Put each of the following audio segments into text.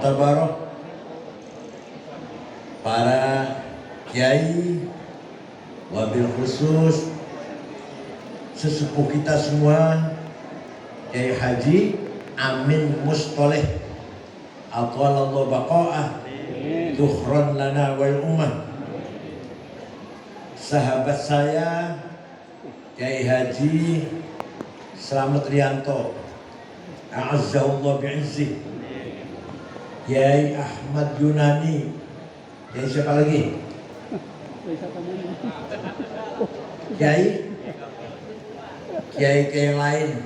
Mu'tabarah, para kiai, wabil khusus sesepuh kita semua, Kiai Haji Amin Mustoleh Atwalallahu baqa'ah dukhron lana wal ummah. Sahabat saya Kiai Haji Slamet Rianto a'azzahullah bi'izzih. Kiai Ahmad Yunani. Kiai siapa lagi? Kiai yang lain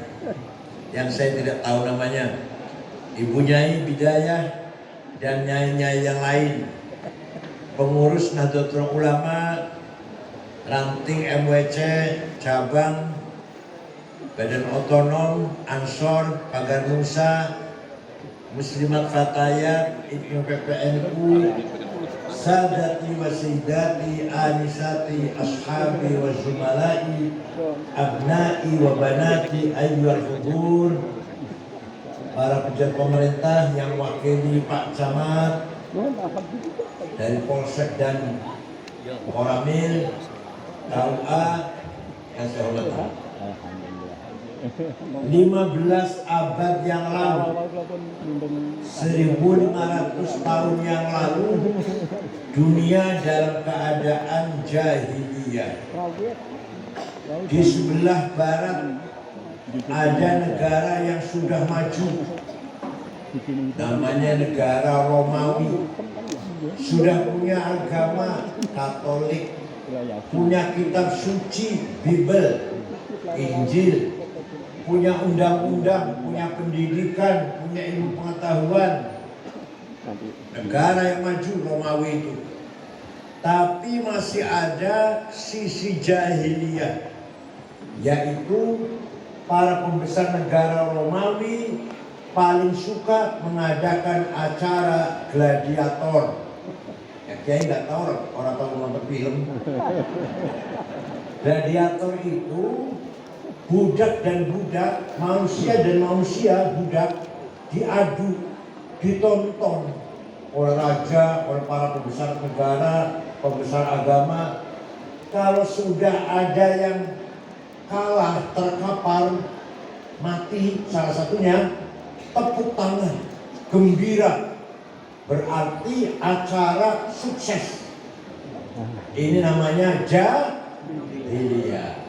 yang saya tidak tahu namanya, Ibu Nyai Bidayah dan nyai-nyai yang lain, pengurus Nahdlatul Ulama ranting MWC cabang, Badan Otonom Ansor Pagar Nusa, Muslimat Fatayat Ibnu PPNU, Sadati wa Sayyidati Anisati Ashabi wa Zumalai Abnai wa Banati Ayyuhal Hudur, para pejabat pemerintah yang wakili Pak Camat dari Polsek dan Koramil, KUA yang saya hormati. 15 abad yang lalu, 1500 tahun yang lalu, dunia dalam keadaan jahiliyah. Di sebelah barat ada negara yang sudah maju, namanya negara Romawi, sudah punya agama Katolik, punya kitab suci Bible, Injil, punya undang-undang, punya pendidikan, punya ilmu pengetahuan. Negara yang maju Romawi itu. Tapi masih ada sisi jahiliyah, yaitu para pembesar negara Romawi paling suka mengadakan acara gladiator. Ya, Kiai nggak tahu, orang tahu nonton film. Gladiator itu budak dan budak, manusia dan manusia, budak diadu, ditonton oleh raja, oleh para pembesar negara, pembesar agama. Kalau sudah ada yang kalah, terkapar, mati salah satunya, tepuk tangan, gembira, berarti acara sukses. Ini namanya jahiliyah.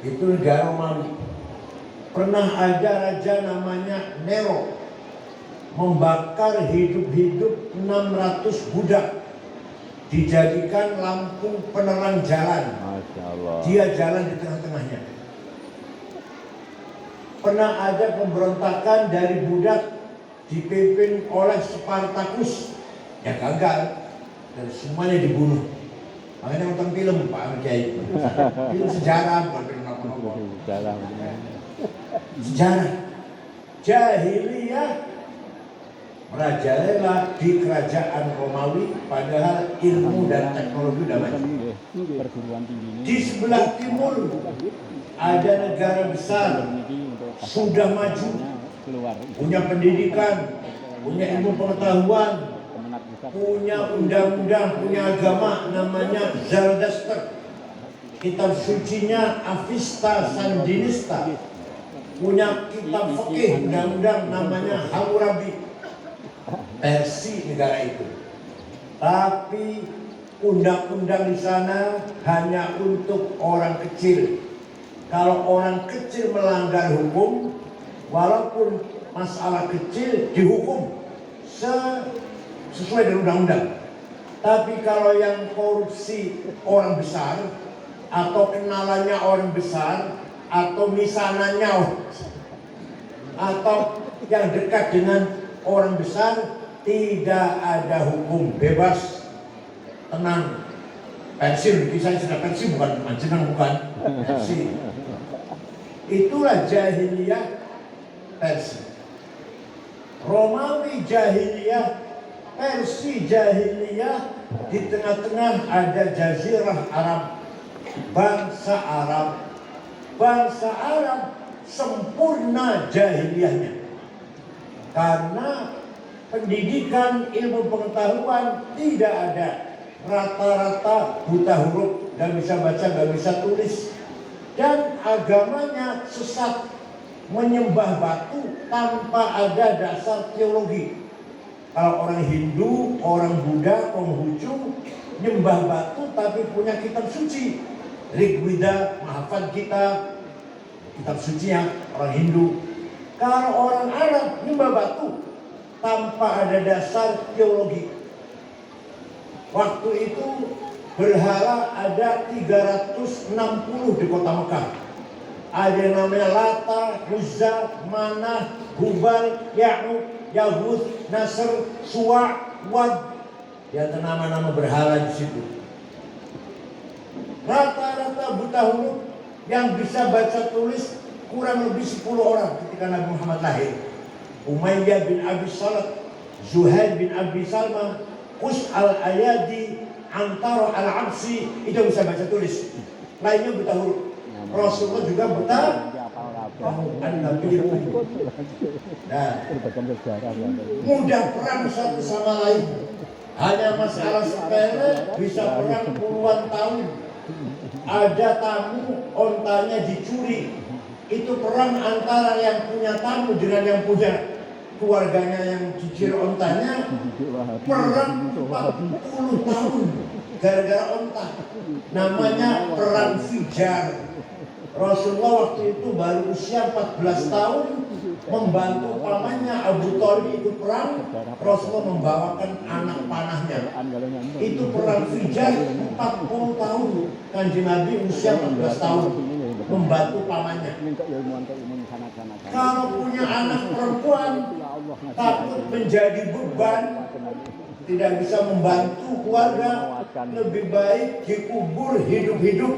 Itu negara Romawi. Pernah ada raja namanya Nero, membakar hidup-hidup 600 budak, dijadikan lampu penerang jalan. Masya Allah. Dia jalan di tengah-tengahnya. Pernah ada pemberontakan dari budak dipimpin oleh Spartacus, ya gagal dan semuanya dibunuh. Makanya nonton film Pak Kiai, film sejarah, bukan film apa-apa. Sejarah jahiliyah merajalela di kerajaan Romawi, padahal ilmu dan teknologi udah maju. Di sebelah timur ada negara besar, sudah maju, punya pendidikan, punya ilmu pengetahuan, punya undang-undang, punya agama, namanya Zarathustra. Kitab sucinya Avesta Sandinista. Punya kitab fikih, undang-undang, namanya Hammurabi. Versi negara itu. Tapi undang-undang di sana hanya untuk orang kecil. Kalau orang kecil melanggar hukum, walaupun masalah kecil dihukum sesuai dengan undang-undang. Tapi kalau yang korupsi orang besar, atau kenalannya orang besar, atau misananya, atau yang dekat dengan orang besar, tidak ada hukum, bebas, tenang, pensiun. Saya sudah pensiun, bukan manjenang, bukan pensiun. Itulah jahiliyah versi Romawi. Jahiliyah versi jahiliyah, di tengah-tengah ada Jazirah Arab, bangsa Arab. Bangsa Arab sempurna jahiliyahnya, karena pendidikan, ilmu pengetahuan tidak ada. Rata-rata buta huruf, gak bisa baca, gak bisa tulis. Dan agamanya sesat, menyembah batu tanpa ada dasar teologi. Kalau orang Hindu, orang Buddha, Konghucu nyembah batu tapi punya kitab suci. Rigveda, Mahafad kita, kitab suci yang orang Hindu. Kalau orang Arab nyembah batu tanpa ada dasar teologi. Waktu itu berhala ada 360 di kota Mekah. Ada yang namanya Lata, Uzza, Manah, Hubal, Ya'uq, Yahud, Nasr, Suwa', Wad. Dia ada nama-nama berhala di situ. Rata-rata buta huruf yang bisa baca tulis kurang lebih 10 orang ketika Nabi Muhammad lahir. Umayyah bin Abi Salat, Zuhair bin Abi Salman, Qus al-Ayadi, Antara al-Absi, itu bisa baca tulis. Lainnya buta huruf. Rasulullah juga buta. Nah, mudah perang satu sama lain. Hanya masalah sepele bisa perang puluhan tahun. Ada tamu, ontanya dicuri. Itu perang antara yang punya tamu dengan yang punya keluarganya yang cicir ontanya. Perang 40 tahun gara-gara onta. Namanya perang Fijar. Rasulullah waktu itu baru usia 14 tahun, membantu pamannya Abu Thalib ikut perang. Rasulullah membawakan anak panahnya. Itu perang Fijar 40 tahun. Kanjeng Nabi usia 14 tahun, membantu pamannya. Kalau punya anak perempuan takut menjadi beban, tidak bisa membantu keluarga, lebih baik dikubur hidup-hidup.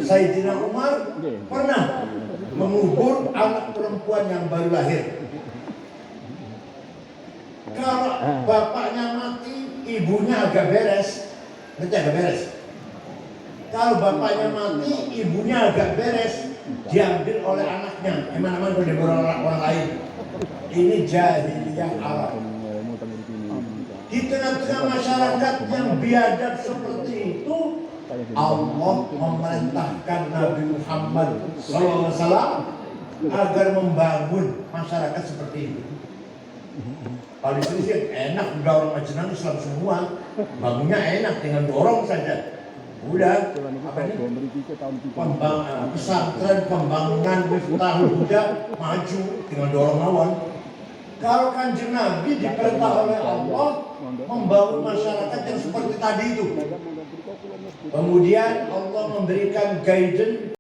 Sayyidina Umar pernah mengubur anak perempuan yang baru lahir. Kalau bapaknya mati, ibunya agak beres. Nanti agak beres. Kalau bapaknya mati, ibunya agak beres, diambil oleh anaknya. Gimana-mana kalau diambil orang lain. Ini jahiliyah Arab. Di tengah-tengah masyarakat yang biadab seperti itu, Allah memerintahkan Nabi Muhammad SAW agar membangun masyarakat seperti itu. Kalau di sini sih enak, udah orang Majenang Islam semua, bangunnya enak, tinggal dorong saja. Udah, pesantren, pembangunan Miftahul Huda maju, tinggal dorong lawan. Kalau Kanjeng Nabi diperintah oleh Allah membangun masyarakat yang seperti tadi itu. Kemudian Allah memberikan guidance